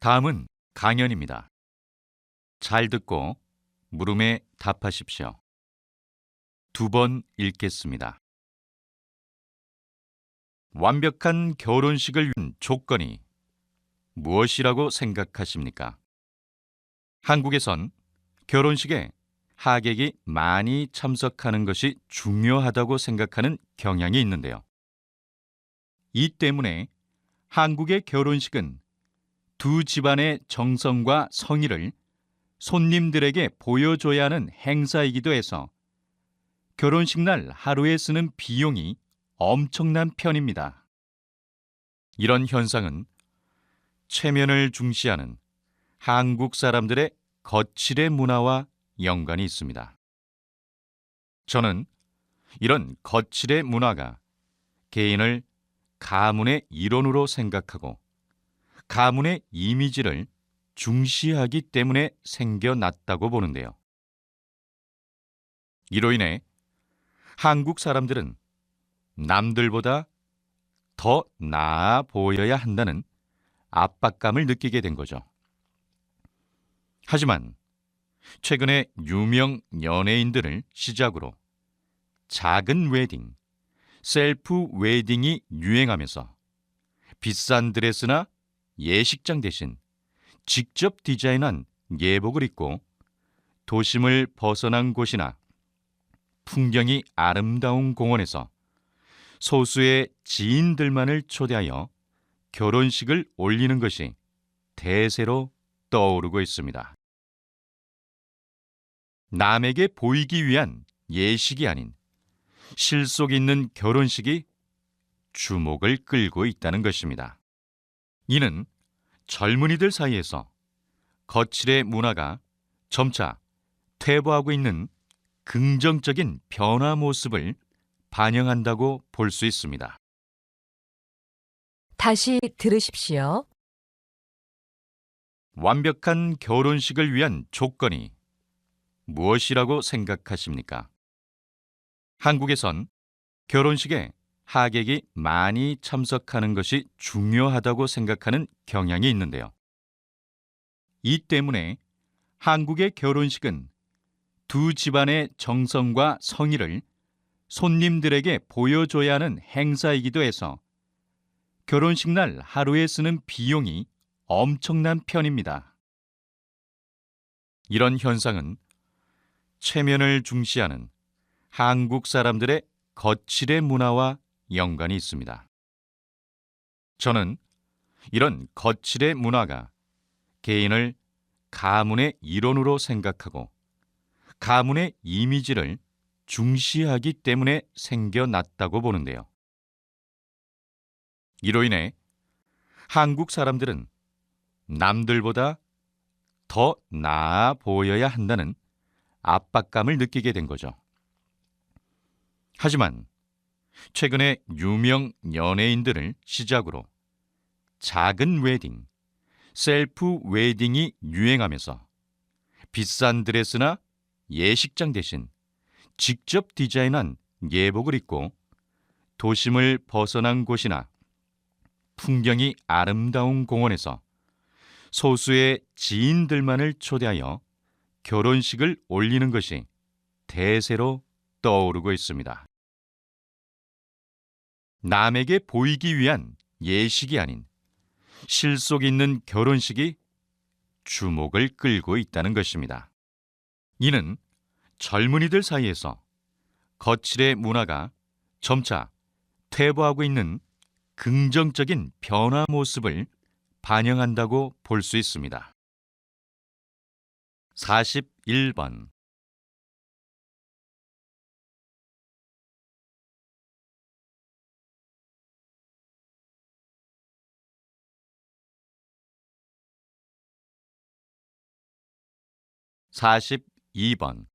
'다음은 강연입니다. 잘 듣고 물음에 답하십시오. 2번 읽겠습니다. 완벽한 결혼식을 위한 조건이 무엇이라고 생각하십니까? 한국에선 결혼식에 하객이 많이 참석하는 것이 중요하다고 생각하는 경향이 있는데요. 이 때문에 한국의 결혼식은 두 집안의 정성과 성의를 손님들에게 보여줘야 하는 행사이기도 해서 결혼식 날 하루에 쓰는 비용이 엄청난 편입니다. 이런 현상은 체면을 중시하는 한국 사람들의 거칠의 문화와 연관이 있습니다. 저는 이런 거칠의 문화가 개인을 가문의 일원으로 생각하고 가문의 이미지를 중시하기 때문에 생겨났다고 보는데요. 이로 인해 한국 사람들은 남들보다 더 나아 보여야 한다는 압박감을 느끼게 된 거죠. 하지만 최근에 유명 연예인들을 시작으로 작은 웨딩, 셀프 웨딩이 유행하면서 비싼 드레스나 예식장 대신 직접 디자인한 예복을 입고 도심을 벗어난 곳이나 풍경이 아름다운 공원에서 소수의 지인들만을 초대하여 결혼식을 올리는 것이 대세로 떠오르고 있습니다. 남에게 보이기 위한 예식이 아닌 실속 있는 결혼식이 주목을 끌고 있다는 것입니다. 이는 젊은이들 사이에서 거칠의 문화가 점차 퇴보하고 있는 긍정적인 변화 모습을 반영한다고 볼 수 있습니다. 다시 들으십시오. 완벽한 결혼식을 위한 조건이 무엇이라고 생각하십니까? 한국에선 결혼식에 하객이 많이 참석하는 것이 중요하다고 생각하는 경향이 있는데요. 이 때문에 한국의 결혼식은 두 집안의 정성과 성의를 손님들에게 보여줘야 하는 행사이기도 해서 결혼식 날 하루에 쓰는 비용이 엄청난 편입니다. 이런 현상은 체면을 중시하는 한국 사람들의 거칠의 문화와 연관이 있습니다. 저는 이런 거칠의 문화가 개인을 가문의 일원으로 생각하고 가문의 이미지를 중시하기 때문에 생겨났다고 보는데요. 이로 인해 한국 사람들은 남들보다 더 나아 보여야 한다는 압박감을 느끼게 된 거죠. 하지만 최근에 유명 연예인들을 시작으로 작은 웨딩, 셀프 웨딩이 유행하면서 비싼 드레스나 예식장 대신 직접 디자인한 예복을 입고 도심을 벗어난 곳이나 풍경이 아름다운 공원에서 소수의 지인들만을 초대하여 결혼식을 올리는 것이 대세로 떠오르고 있습니다. 남에게 보이기 위한 예식이 아닌 실속 있는 결혼식이 주목을 끌고 있다는 것입니다. 이는 젊은이들 사이에서 거칠의 문화가 점차 퇴보하고 있는 긍정적인 변화 모습을 반영한다고 볼 수 있습니다. 41번 42번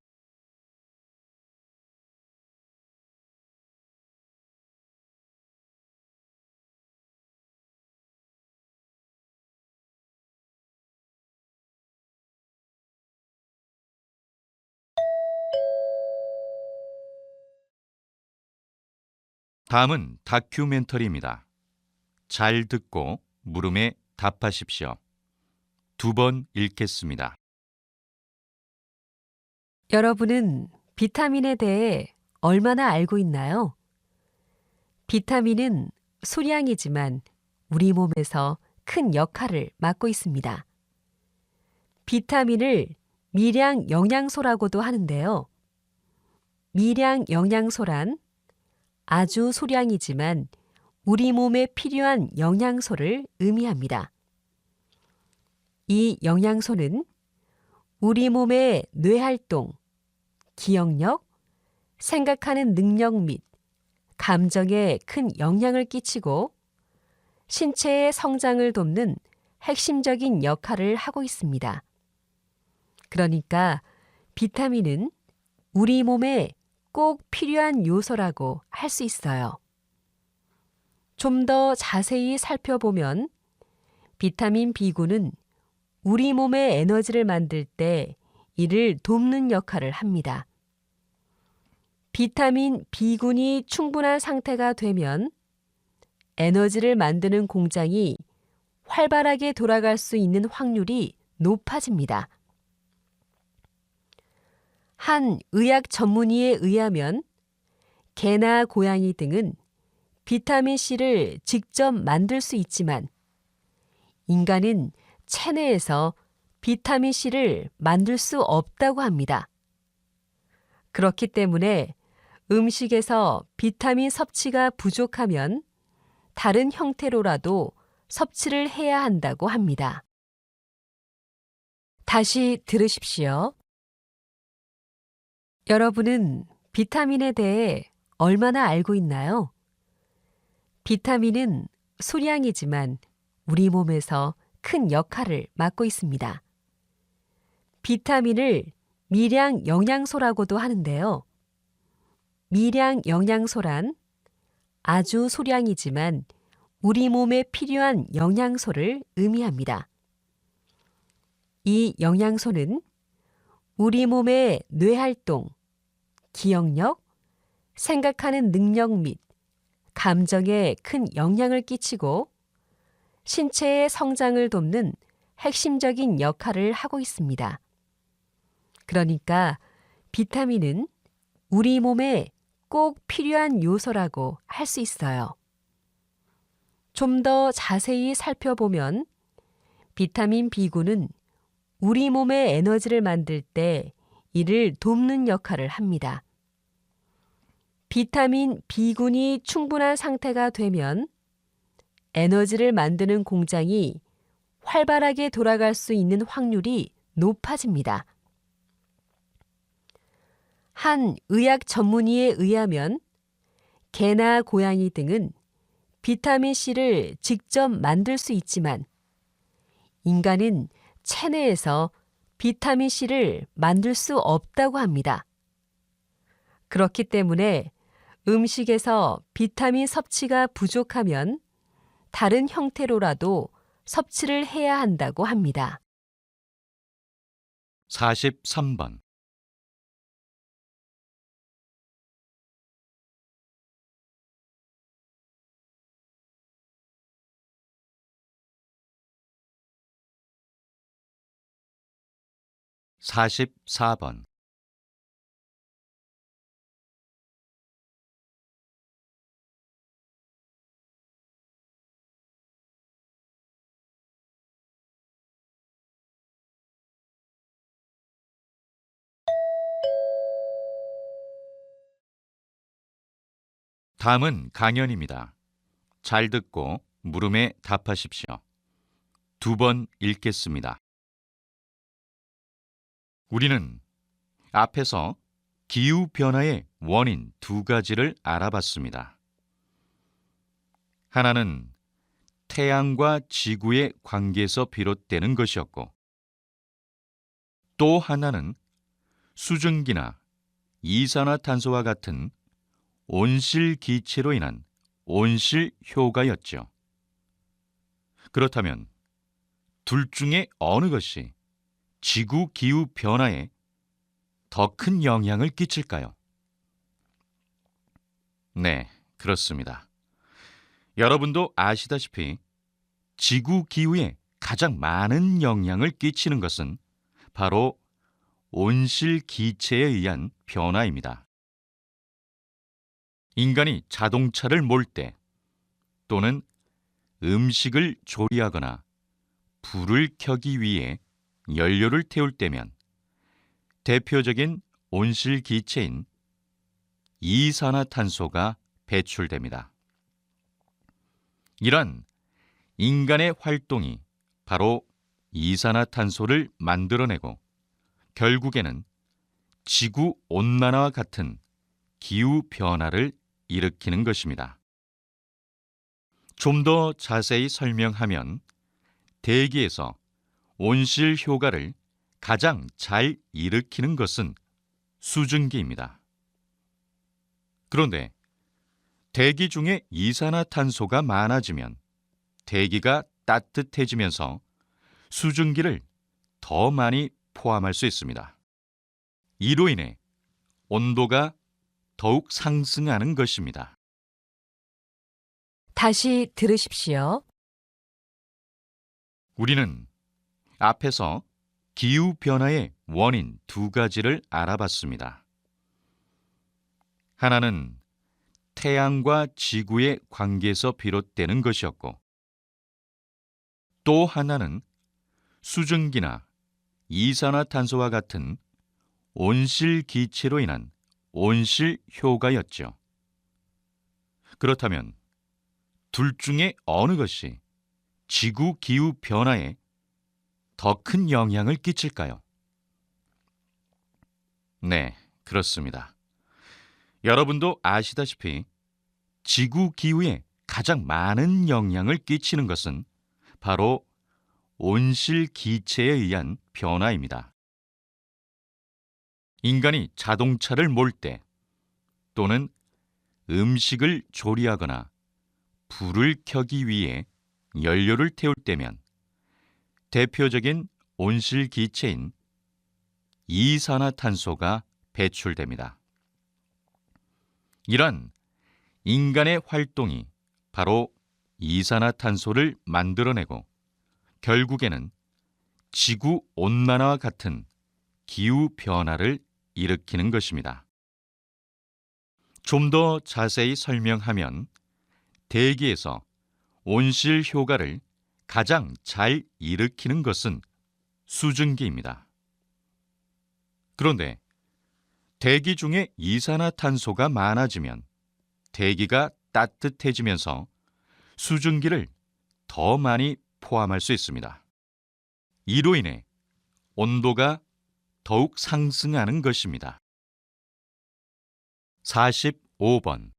다음은 다큐멘터리입니다. 잘 듣고 물음에 답하십시오. 2번 읽겠습니다. 여러분은 비타민에 대해 얼마나 알고 있나요? 비타민은 소량이지만 우리 몸에서 큰 역할을 맡고 있습니다. 비타민을 미량 영양소라고도 하는데요. 미량 영양소란 아주 소량이지만 우리 몸에 필요한 영양소를 의미합니다. 이 영양소는 우리 몸의 뇌활동, 기억력, 생각하는 능력 및 감정에 큰 영향을 끼치고 신체의 성장을 돕는 핵심적인 역할을 하고 있습니다. 그러니까 비타민은 우리 몸에 꼭 필요한 요소라고 할 수 있어요. 좀 더 자세히 살펴보면 비타민 B군은 우리 몸의 에너지를 만들 때 이를 돕는 역할을 합니다. 비타민 B군이 충분한 상태가 되면 에너지를 만드는 공장이 활발하게 돌아갈 수 있는 확률이 높아집니다. 한 의학 전문의에 의하면 개나 고양이 등은 비타민C를 직접 만들 수 있지만 인간은 체내에서 비타민C를 만들 수 없다고 합니다. 그렇기 때문에 음식에서 비타민 섭취가 부족하면 다른 형태로라도 섭취를 해야 한다고 합니다. 다시 들으십시오. 여러분은 비타민에 대해 얼마나 알고 있나요? 비타민은 소량이지만 우리 몸에서 큰 역할을 맡고 있습니다. 비타민을 미량 영양소라고도 하는데요. 미량 영양소란 아주 소량이지만 우리 몸에 필요한 영양소를 의미합니다. 이 영양소는 우리 몸의 뇌활동, 기억력, 생각하는 능력 및 감정에 큰 영향을 끼치고 신체의 성장을 돕는 핵심적인 역할을 하고 있습니다. 그러니까 비타민은 우리 몸에 꼭 필요한 요소라고 할 수 있어요. 좀 더 자세히 살펴보면 비타민 B군은 우리 몸의 에너지를 만들 때 이를 돕는 역할을 합니다. 비타민 B군이 충분한 상태가 되면 에너지를 만드는 공장이 활발하게 돌아갈 수 있는 확률이 높아집니다. 한 의학 전문의에 의하면 개나 고양이 등은 비타민C를 직접 만들 수 있지만 인간은 체내에서 비타민C를 만들 수 없다고 합니다. 그렇기 때문에 음식에서 비타민 섭취가 부족하면 다른 형태로라도 섭취를 해야 한다고 합니다. 43번. (44번) 다음은 강연입니다. 잘 듣고 물음에 답하십시오. 2번 읽겠습니다. 우리는 앞에서 기후변화의 원인 2가지를 알아봤습니다. 하나는 태양과 지구의 관계에서 비롯되는 것이었고, 또 하나는 수증기나 이산화탄소와 같은 온실기체로 인한 온실효과였죠. 그렇다면 둘 중에 어느 것이 지구 기후 변화에 더 큰 영향을 끼칠까요? 네, 그렇습니다. 여러분도 아시다시피 지구 기후에 가장 많은 영향을 끼치는 것은 바로 온실기체에 의한 변화입니다. 인간이 자동차를 몰 때 또는 음식을 조리하거나 불을 켜기 위해 연료를 태울 때면 대표적인 온실기체인 이산화탄소가 배출됩니다. 이런 인간의 활동이 바로 이산화탄소를 만들어내고 결국에는 지구 온난화와 같은 기후 변화를 일으키는 것입니다. 좀 더 자세히 설명하면 대기에서 온실 효과를 가장 잘 일으키는 것은 수증기입니다. 그런데 대기 중에 이산화탄소가 많아지면 대기가 따뜻해지면서 수증기를 더 많이 포함할 수 있습니다. 이로 인해 온도가 더욱 상승하는 것입니다. 다시 들으십시오. 우리는 앞에서 기후변화의 원인 두 가지를 알아봤습니다. 하나는 태양과 지구의 관계에서 비롯되는 것이었고, 또 하나는 수증기나 이산화탄소와 같은 온실기체로 인한 온실효과였죠. 그렇다면 둘 중에 어느 것이 지구 기후 변화에 더 큰 영향을 끼칠까요? 네, 그렇습니다. 여러분도 아시다시피 지구 기후에 가장 많은 영향을 끼치는 것은 바로 온실기체에 의한 변화입니다. 인간이 자동차를 몰 때 또는 음식을 조리하거나 불을 켜기 위해 연료를 태울 때면 대표적인 온실기체인 이산화탄소가 배출됩니다. 이런 인간의 활동이 바로 이산화탄소를 만들어내고 결국에는 지구 온난화와 같은 기후 변화를 일으키는 것입니다. 좀 더 자세히 설명하면 대기에서 온실 효과를 가장 잘 일으키는 것은 수증기입니다. 그런데 대기 중에 이산화탄소가 많아지면 대기가 따뜻해지면서 수증기를 더 많이 포함할 수 있습니다. 이로 인해 온도가 더욱 상승하는 것입니다. 45번.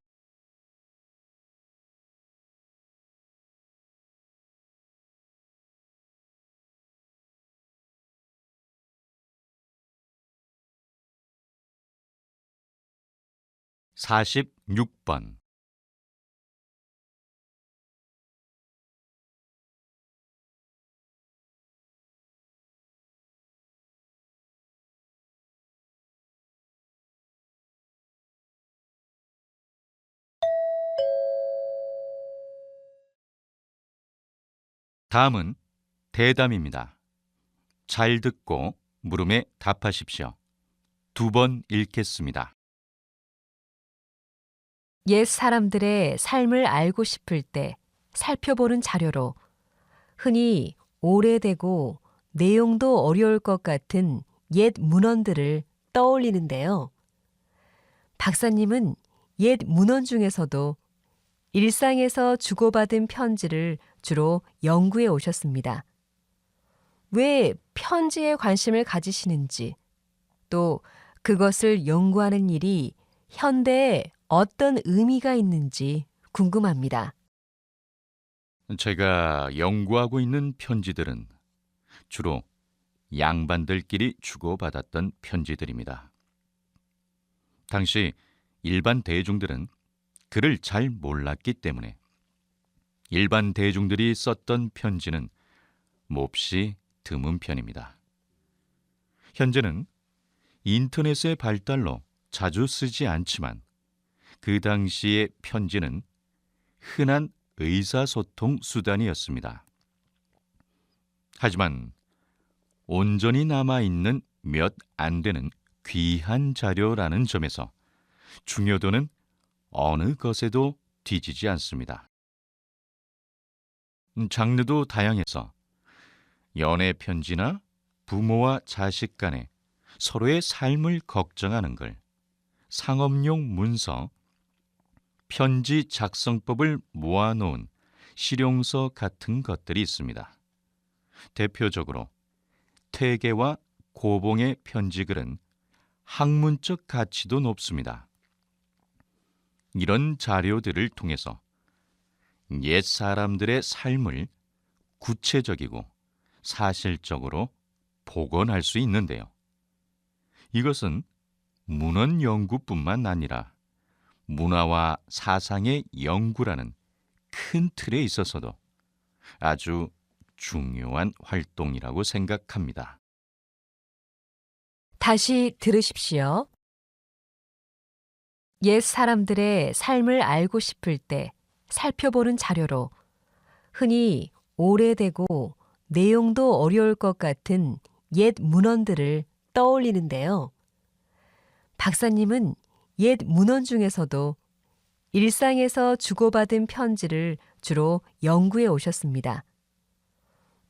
46번. 다음은 대담입니다. 잘 듣고 물음에 답하십시오. 2번 읽겠습니다. 옛 사람들의 삶을 알고 싶을 때 살펴보는 자료로 흔히 오래되고 내용도 어려울 것 같은 옛 문헌들을 떠올리는데요. 박사님은 옛 문헌 중에서도 일상에서 주고받은 편지를 주로 연구해 오셨습니다. 왜 편지에 관심을 가지시는지, 또 그것을 연구하는 일이 현대에 어떤 의미가 있는지 궁금합니다. 제가 연구하고 있는 편지들은 주로 양반들끼리 주고받았던 편지들입니다. 당시 일반 대중들은 글을 잘 몰랐기 때문에 일반 대중들이 썼던 편지는 몹시 드문 편입니다. 현재는 인터넷의 발달로 자주 쓰지 않지만 그 당시의 편지는 흔한 의사소통 수단이었습니다. 하지만 온전히 남아있는 몇 안 되는 귀한 자료라는 점에서 중요도는 어느 것에도 뒤지지 않습니다. 장르도 다양해서 연애 편지나 부모와 자식 간에 서로의 삶을 걱정하는 글, 상업용 문서, 편지 작성법을 모아놓은 실용서 같은 것들이 있습니다. 대표적으로 태계와 고봉의 편지글은 학문적 가치도 높습니다. 이런 자료들을 통해서 옛 사람들의 삶을 구체적이고 사실적으로 복원할 수 있는데요. 이것은 문헌 연구뿐만 아니라 문화와 사상의 연구라는 큰 틀에 있어서도 아주 중요한 활동이라고 생각합니다. 다시 들으십시오. 옛 사람들의 삶을 알고 싶을 때 살펴보는 자료로 흔히 오래되고 내용도 어려울 것 같은 옛 문헌들을 떠올리는데요. 박사님은 옛 문헌 중에서도 일상에서 주고받은 편지를 주로 연구해 오셨습니다.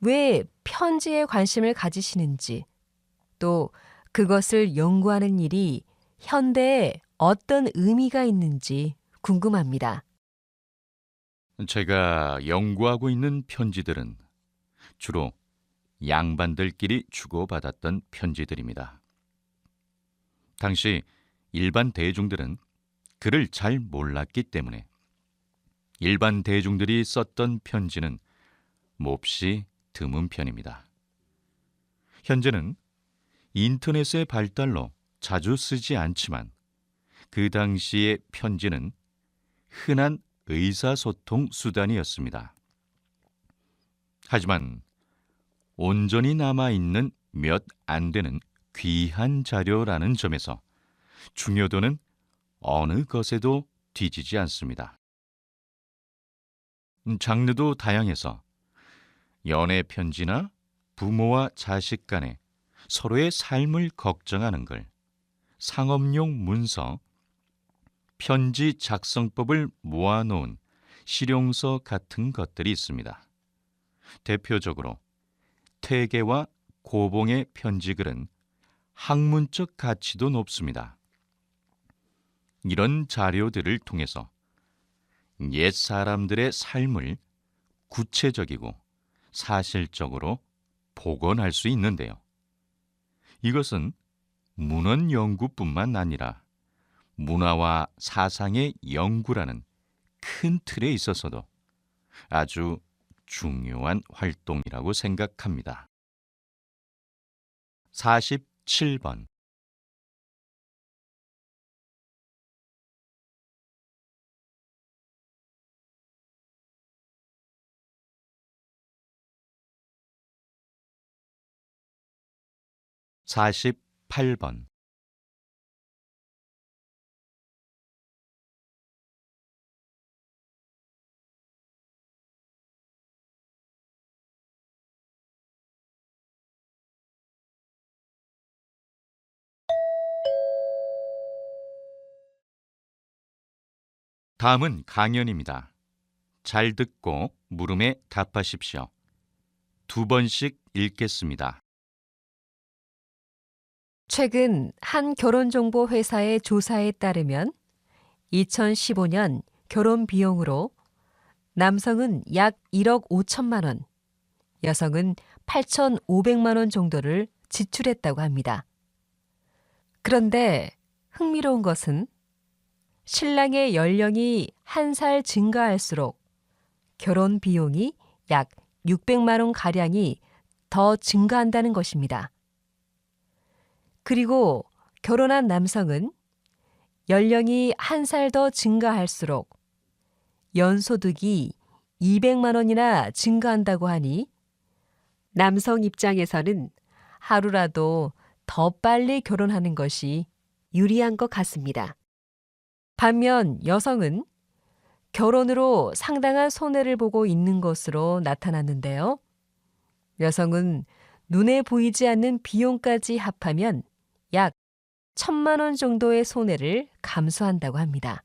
왜 편지에 관심을 가지시는지, 또 그것을 연구하는 일이 현대에 어떤 의미가 있는지 궁금합니다. 제가 연구하고 있는 편지들은 주로 양반들끼리 주고받았던 편지들입니다. 당시 일반 대중들은 글을 잘 몰랐기 때문에 일반 대중들이 썼던 편지는 몹시 드문 편입니다. 현재는 인터넷의 발달로 자주 쓰지 않지만 그 당시의 편지는 흔한 의사소통 수단이었습니다. 하지만 온전히 남아있는 몇 안 되는 귀한 자료라는 점에서 중요도는 어느 것에도 뒤지지 않습니다. 장르도 다양해서 연애 편지나 부모와 자식 간에 서로의 삶을 걱정하는 글, 상업용 문서, 편지 작성법을 모아놓은 실용서 같은 것들이 있습니다. 대표적으로 태계와 고봉의 편지글은 학문적 가치도 높습니다. 이런 자료들을 통해서 옛 사람들의 삶을 구체적이고 사실적으로 복원할 수 있는데요. 이것은 문헌 연구뿐만 아니라 문화와 사상의 연구라는 큰 틀에 있어서도 아주 중요한 활동이라고 생각합니다. 47번. 48번. 다음은 강연입니다. 잘 듣고 물음에 답하십시오. 2번씩 읽겠습니다. 최근 한 결혼정보 회사의 조사에 따르면 2015년 결혼 비용으로 남성은 약 1억 5천만 원, 여성은 8,500만 원 정도를 지출했다고 합니다. 그런데 흥미로운 것은 신랑의 연령이 한 살 증가할수록 결혼 비용이 약 600만 원 가량이 더 증가한다는 것입니다. 그리고 결혼한 남성은 연령이 한 살 더 증가할수록 연소득이 200만 원이나 증가한다고 하니 남성 입장에서는 하루라도 더 빨리 결혼하는 것이 유리한 것 같습니다. 반면 여성은 결혼으로 상당한 손해를 보고 있는 것으로 나타났는데요. 여성은 눈에 보이지 않는 비용까지 합하면 약 1,000만 원 정도의 손해를 감수한다고 합니다.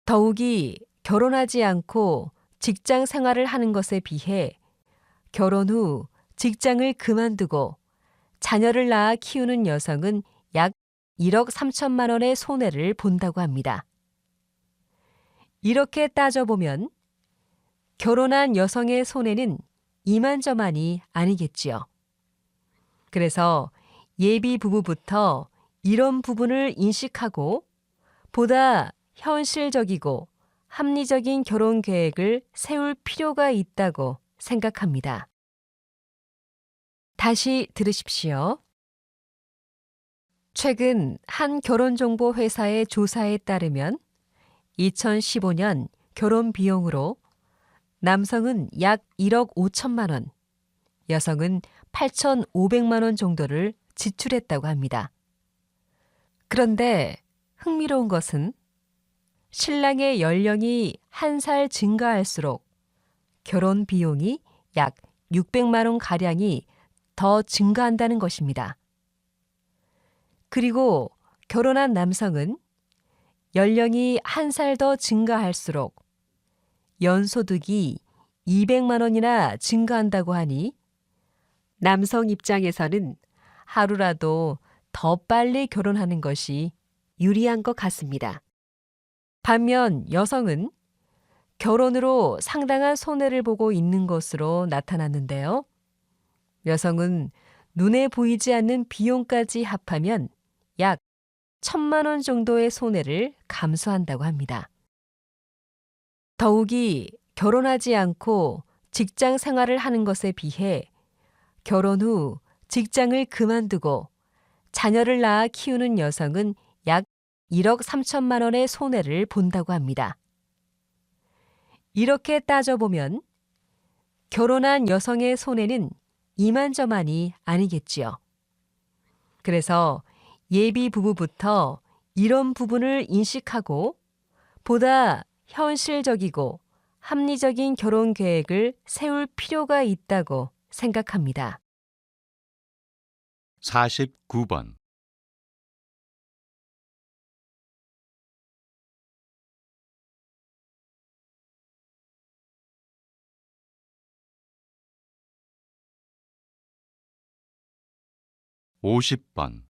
더욱이 결혼하지 않고 직장 생활을 하는 것에 비해 결혼 후 직장을 그만두고 자녀를 낳아 키우는 여성은 약 1억 3천만 원의 손해를 본다고 합니다. 이렇게 따져보면 결혼한 여성의 손해는 이만저만이 아니겠지요. 그래서 예비 부부부터 이런 부분을 인식하고 보다 현실적이고 합리적인 결혼 계획을 세울 필요가 있다고 생각합니다. 다시 들으십시오. 최근 한 결혼정보 회사의 조사에 따르면 2015년 결혼 비용으로 남성은 약 1억 5천만 원, 여성은 8,500만 원 정도를 지출했다고 합니다. 그런데 흥미로운 것은 신랑의 연령이 한 살 증가할수록 결혼 비용이 약 600만 원 가량이 더 증가한다는 것입니다. 그리고 결혼한 남성은 연령이 한 살 더 증가할수록 연소득이 200만 원이나 증가한다고 하니 남성 입장에서는 하루라도 더 빨리 결혼하는 것이 유리한 것 같습니다. 반면 여성은 결혼으로 상당한 손해를 보고 있는 것으로 나타났는데요. 여성은 눈에 보이지 않는 비용까지 합하면 약 1,000만 원 정도의 손해를 감수한다고 합니다. 더욱이 결혼하지 않고 직장 생활을 하는 것에 비해 결혼 후 직장을 그만두고 자녀를 낳아 키우는 여성은 약 1억 3천만 원의 손해를 본다고 합니다. 이렇게 따져보면 결혼한 여성의 손해는 이만저만이 아니겠지요. 그래서 예비 부부부터 이런 부분을 인식하고 보다 현실적이고 합리적인 결혼 계획을 세울 필요가 있다고 생각합니다. 49번. (50번)